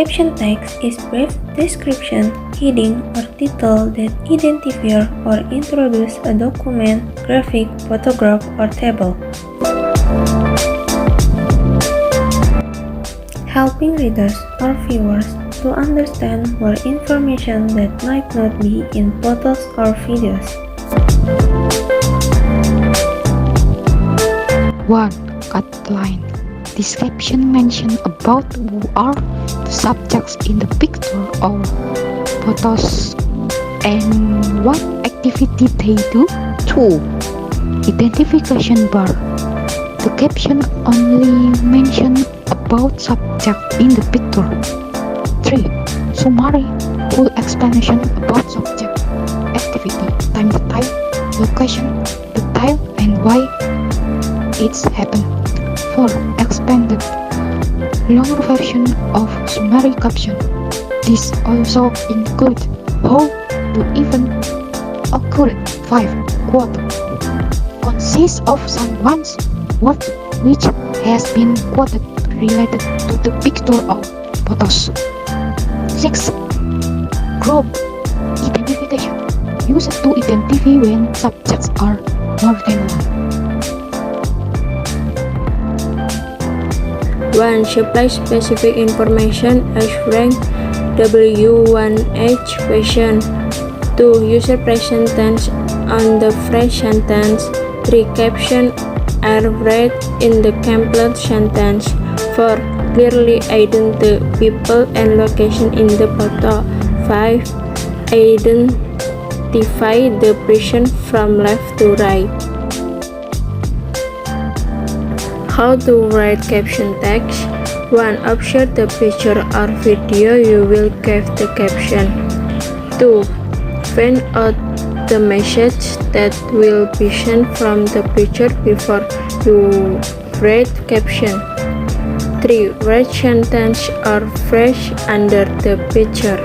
Caption text is brief description, heading, or title that identify or introduce a document, graphic, photograph, or table. Helping readers or viewers to understand more information that might not be in photos or videos. 1. Outline. This caption mentions about who are the subjects in the picture or photos and what activity they do. 2. Identification bar. The caption only mentions about subject in the picture. 3. Summary. Full explanation about subject, activity, time, location, the time, and why it's happened. 4. Expanded. Longer version of summary caption. This also includes how the event occurred. 5. Quote. Consists of someone's word which has been quoted related to the picture or photos. 6. Group identification. Used to identify when subjects are more than one. 1. Supply specific information as rank W1H question. 2. User present tense on the phrase sentence. 3. Caption are read in the complete sentence. 4. Clearly identify people and location in the photo. 5. Identify the person from left to right. How to write caption text. 1. Observe the picture or video you will give the caption. 2. Find out the message that will be sent from the picture before you write caption. 3. Write sentence or phrase under the picture.